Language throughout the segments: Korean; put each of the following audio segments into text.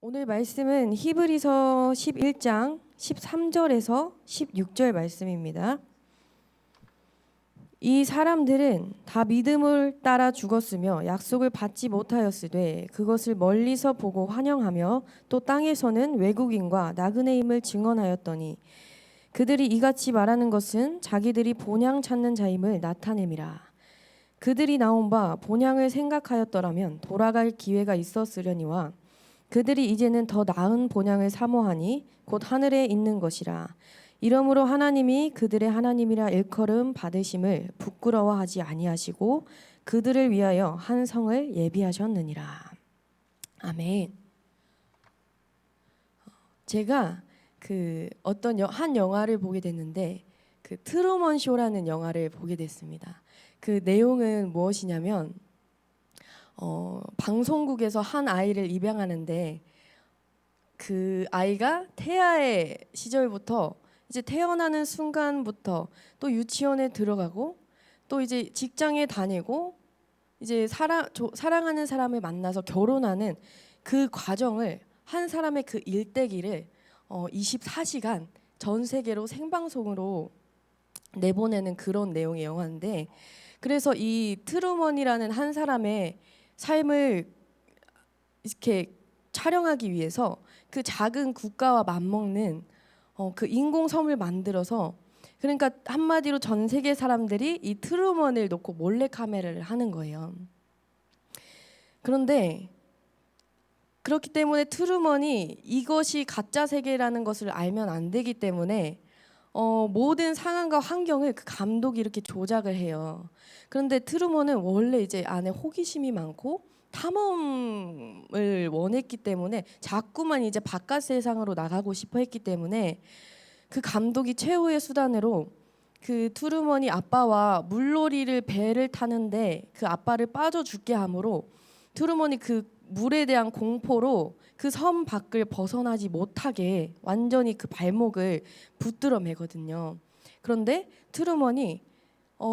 오늘 말씀은 히브리서 11장 13절에서 16절 말씀입니다. 이 사람들은 다 믿음을 따라 죽었으며 약속을 받지 못하였으되 그것을 멀리서 보고 환영하며 또 땅에서는 외국인과 나그네임을 증언하였더니 그들이 이같이 말하는 것은 자기들이 본향 찾는 자임을 나타냄이라. 그들이 나온 바 본향을 생각하였더라면 돌아갈 기회가 있었으려니와 그들이 이제는 더 나은 본향을 사모하니 곧 하늘에 있는 것이라. 이러므로 하나님이 그들의 하나님이라 일컬음 받으심을 부끄러워하지 아니하시고 그들을 위하여 한 성을 예비하셨느니라. 아멘. 제가 어떤 한 영화를 보게 됐는데 그 트루먼 쇼라는 영화를 보게 됐습니다. 그 내용은 무엇이냐면 방송국에서 한 아이를 입양하는데 그 아이가 태아의 시절부터 이제 태어나는 순간부터 또 유치원에 들어가고 또 이제 직장에 다니고 이제 사랑하는 사람을 만나서 결혼하는 그 과정을 한 사람의 그 일대기를 24시간 전 세계로 생방송으로 내보내는 그런 내용의 영화인데, 그래서 이 트루먼이라는 한 사람의 삶을 이렇게 촬영하기 위해서 그 작은 국가와 맞먹는 그 인공섬을 만들어서, 그러니까 한마디로 전 세계 사람들이 이 트루먼을 놓고 몰래 카메라를 하는 거예요. 그런데 그렇기 때문에 트루먼이 이것이 가짜 세계라는 것을 알면 안 되기 때문에 모든 상황과 환경을 그 감독이 이렇게 조작을 해요. 그런데 트루먼은 원래 이제 안에 호기심이 많고 탐험을 원했기 때문에 자꾸만 이제 바깥 세상으로 나가고 싶어 했기 때문에 그 감독이 최후의 수단으로 그 트루먼이 아빠와 물놀이를 배를 타는데 그 아빠를 빠져 죽게 함으로 트루먼이 그 물에 대한 공포로 그 섬 밖을 벗어나지 못하게 완전히 그 발목을 붙들어 매거든요. 그런데 트루먼이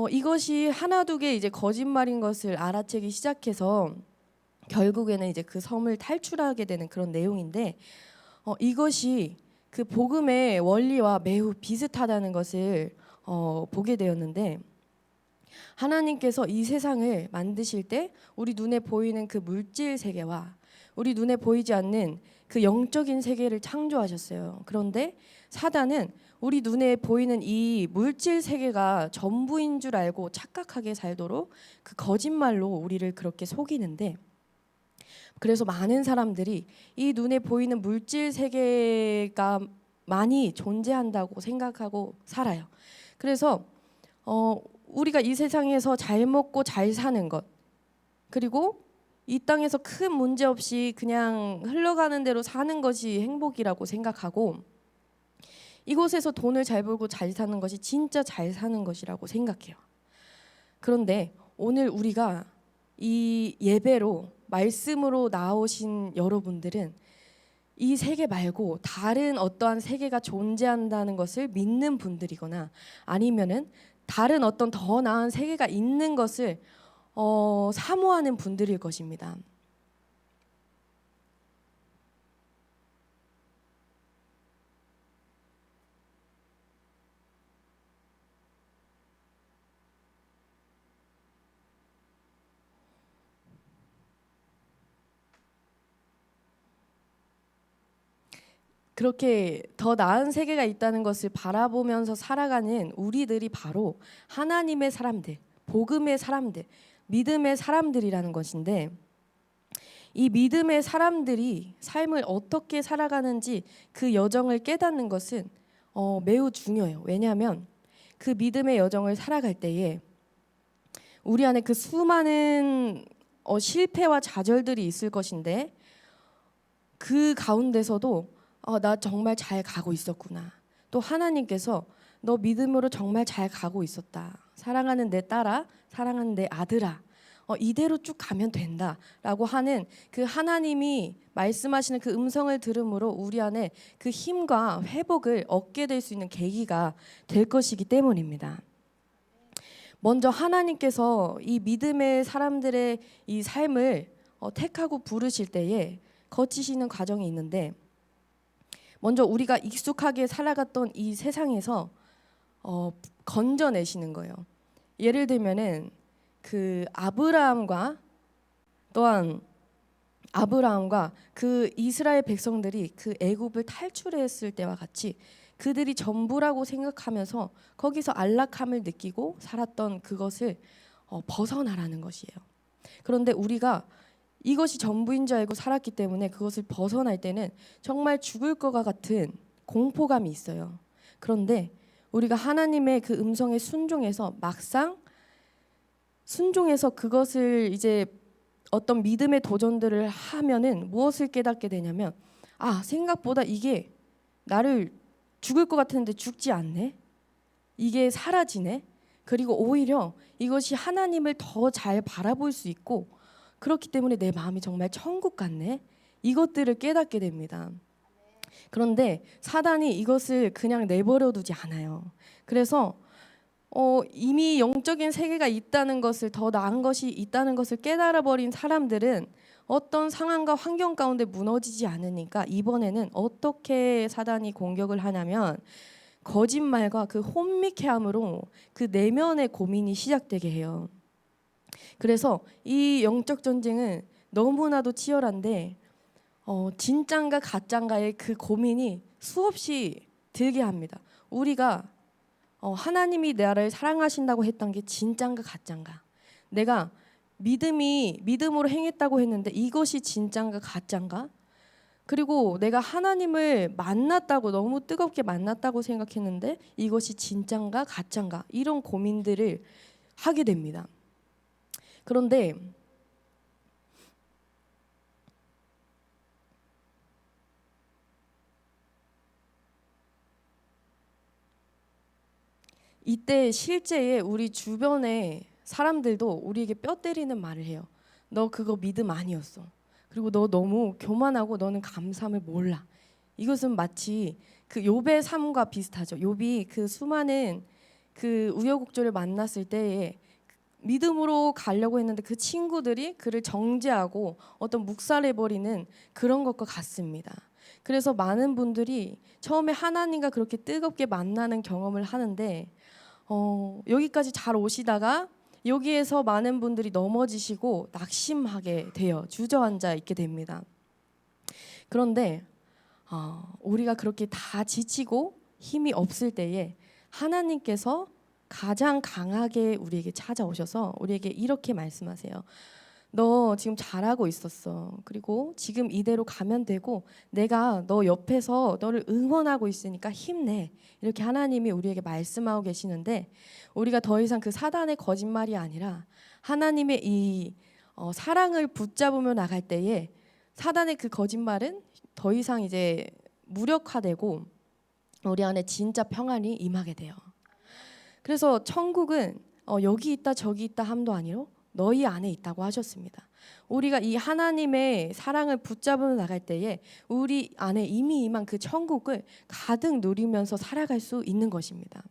이것이 하나두개 이제 거짓말인 것을 알아채기 시작해서 결국에는 이제 그 섬을 탈출하게 되는 그런 내용인데, 이것이 그 복음의 원리와 매우 비슷하다는 것을 보게 되었는데, 하나님께서 이 세상을 만드실 때 우리 눈에 보이는 그 물질 세계와 우리 눈에 보이지 않는 그 영적인 세계를 창조하셨어요. 그런데 사단은 우리 눈에 보이는 이 물질 세계가 전부인 줄 알고 착각하게 살도록 그 거짓말로 우리를 그렇게 속이는데, 그래서 많은 사람들이 이 눈에 보이는 물질 세계가 많이 존재한다고 생각하고 살아요. 그래서 우리가 이 세상에서 잘 먹고 잘 사는 것, 그리고 이 땅에서 큰 문제 없이 그냥 흘러가는 대로 사는 것이 행복이라고 생각하고, 이곳에서 돈을 잘 벌고 잘 사는 것이 진짜 잘 사는 것이라고 생각해요. 그런데 오늘 우리가 이 예배로 말씀으로 나오신 여러분들은 이 세계 말고 다른 어떠한 세계가 존재한다는 것을 믿는 분들이거나 아니면은 다른 어떤 더 나은 세계가 있는 것을 사모하는 분들일 것입니다. 그렇게 더 나은 세계가 있다는 것을 바라보면서 살아가는 우리들이 바로 하나님의 사람들, 복음의 사람들, 믿음의 사람들이라는 것인데, 이 믿음의 사람들이 삶을 어떻게 살아가는지 그 여정을 깨닫는 것은 매우 중요해요. 왜냐하면 그 믿음의 여정을 살아갈 때에 우리 안에 그 수많은 실패와 좌절들이 있을 것인데, 그 가운데서도 나 정말 잘 가고 있었구나. 또 하나님께서 너 믿음으로 정말 잘 가고 있었다. 사랑하는 내 딸아, 사랑하는 내 아들아, 이대로 쭉 가면 된다라고 하는 그 하나님이 말씀하시는 그 음성을 들음으로 우리 안에 그 힘과 회복을 얻게 될 수 있는 계기가 될 것이기 때문입니다. 먼저 하나님께서 이 믿음의 사람들의 이 삶을 택하고 부르실 때에 거치시는 과정이 있는데, 먼저 우리가 익숙하게 살아갔던 이 세상에서 건져내시는 거예요. 예를 들면은 그 아브라함과 그 이스라엘 백성들이 그 애굽을 탈출했을 때와 같이 그들이 전부라고 생각하면서 거기서 안락함을 느끼고 살았던 그것을 벗어나라는 것이에요. 그런데 우리가 이것이 전부인 줄 알고 살았기 때문에 그것을 벗어날 때는 정말 죽을 것과 같은 공포감이 있어요. 그런데 우리가 하나님의 그 음성에 순종해서 막상 순종해서 그것을 이제 어떤 믿음의 도전들을 하면은 무엇을 깨닫게 되냐면, 생각보다 이게 나를 죽을 것 같았는데 죽지 않네. 이게 사라지네. 그리고 오히려 이것이 하나님을 더 잘 바라볼 수 있고, 그렇기 때문에 내 마음이 정말 천국 같네. 이것들을 깨닫게 됩니다. 그런데 사단이 이것을 그냥 내버려 두지 않아요. 그래서 이미 영적인 세계가 있다는 것을, 더 나은 것이 있다는 것을 깨달아 버린 사람들은 어떤 상황과 환경 가운데 무너지지 않으니까 이번에는 어떻게 사단이 공격을 하냐면 거짓말과 그 혼미케함으로 그 내면의 고민이 시작되게 해요. 그래서 이 영적 전쟁은 너무나도 치열한데 진짠가 가짠가의 그 고민이 수없이 들게 합니다. 우리가 하나님이 나를 사랑하신다고 했던 게 진짠가 가짠가, 내가 믿음으로 행했다고 했는데 이것이 진짠가 가짠가, 그리고 내가 하나님을 만났다고, 너무 뜨겁게 만났다고 생각했는데 이것이 진짠가 가짠가, 이런 고민들을 하게 됩니다. 그런데 이때 실제에 우리 주변의 사람들도 우리에게 뼈 때리는 말을 해요. 너 그거 믿음 아니었어. 그리고 너 너무 교만하고 너는 감사함을 몰라. 이것은 마치 그 욥의 삶과 비슷하죠. 욥이 그 수많은 그 우여곡절을 만났을 때에 믿음으로 가려고 했는데 그 친구들이 그를 정죄하고 어떤 묵살해버리는 그런 것과 같습니다. 그래서 많은 분들이 처음에 하나님과 그렇게 뜨겁게 만나는 경험을 하는데 여기까지 잘 오시다가 여기에서 많은 분들이 넘어지시고 낙심하게 돼요. 주저앉아 있게 됩니다. 그런데 우리가 그렇게 다 지치고 힘이 없을 때에 하나님께서 가장 강하게 우리에게 찾아오셔서 우리에게 이렇게 말씀하세요. 너 지금 잘하고 있었어. 그리고 지금 이대로 가면 되고 내가 너 옆에서 너를 응원하고 있으니까 힘내. 이렇게 하나님이 우리에게 말씀하고 계시는데, 우리가 더 이상 그 사단의 거짓말이 아니라 하나님의 이 사랑을 붙잡으며 나갈 때에 사단의 그 거짓말은 더 이상 이제 무력화되고 우리 안에 진짜 평안이 임하게 돼요. 그래서 천국은 여기 있다 저기 있다 함도 아니로 너희 안에 있다고 하셨습니다. 우리가 이 하나님의 사랑을 붙잡으며 나갈 때에 우리 안에 이미 임한 그 천국을 가득 누리면서 살아갈 수 있는 것입니다.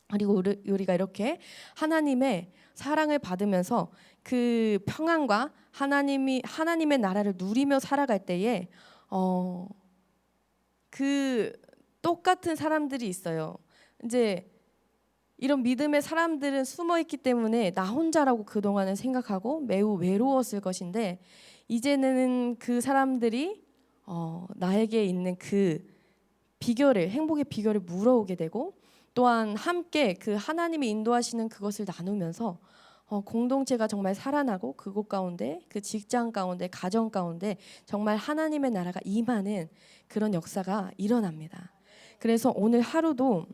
그리고 우리가 이렇게 하나님의 사랑을 받으면서 그 평안과 하나님의 나라를 누리며 살아갈 때에 그 똑같은 사람들이 있어요. 이제 이런 믿음의 사람들은 숨어 있기 때문에 나 혼자라고 그동안은 생각하고 매우 외로웠을 것인데, 이제는 그 사람들이 나에게 있는 그 행복의 비결을 물어오게 되고, 또한 함께 그 하나님이 인도하시는 그것을 나누면서 공동체가 정말 살아나고 그곳 가운데, 그 직장 가운데, 가정 가운데 정말 하나님의 나라가 임하는 그런 역사가 일어납니다. 그래서 오늘 하루도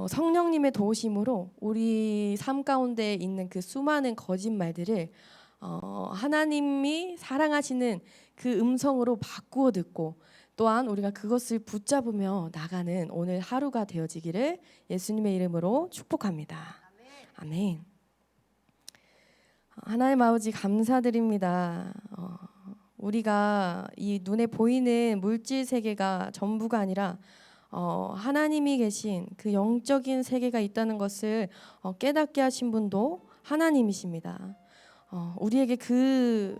성령님의 도우심으로 우리 삶 가운데 있는 그 수많은 거짓말들을 하나님이 사랑하시는 그 음성으로 바꾸어 듣고, 또한 우리가 그것을 붙잡으며 나가는 오늘 하루가 되어지기를 예수님의 이름으로 축복합니다. 아멘. 하나님 아버지 감사드립니다. 우리가 이 눈에 보이는 물질 세계가 전부가 아니라 하나님이 계신 그 영적인 세계가 있다는 것을 깨닫게 하신 분도 하나님이십니다. 우리에게 그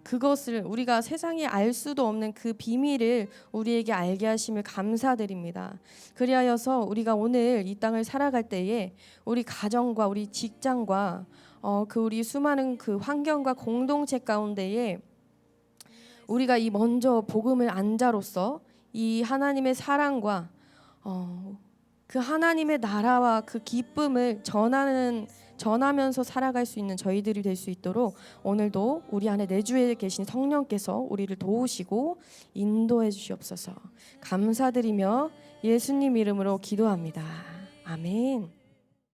그것을 우리가 세상에 알 수도 없는 그 비밀을 우리에게 알게 하심을 감사드립니다. 그리하여서 우리가 오늘 이 땅을 살아갈 때에 우리 가정과 우리 직장과 그 우리 수많은 그 환경과 공동체 가운데에 우리가 이 먼저 복음을 안자로서 이 하나님의 사랑과 그 하나님의 나라와 그 기쁨을 전하면서 살아갈 수 있는 저희들이 될 수 있도록 오늘도 우리 안에 내주에 계신 성령께서 우리를 도우시고 인도해 주시옵소서. 감사드리며 예수님 이름으로 기도합니다. 아멘.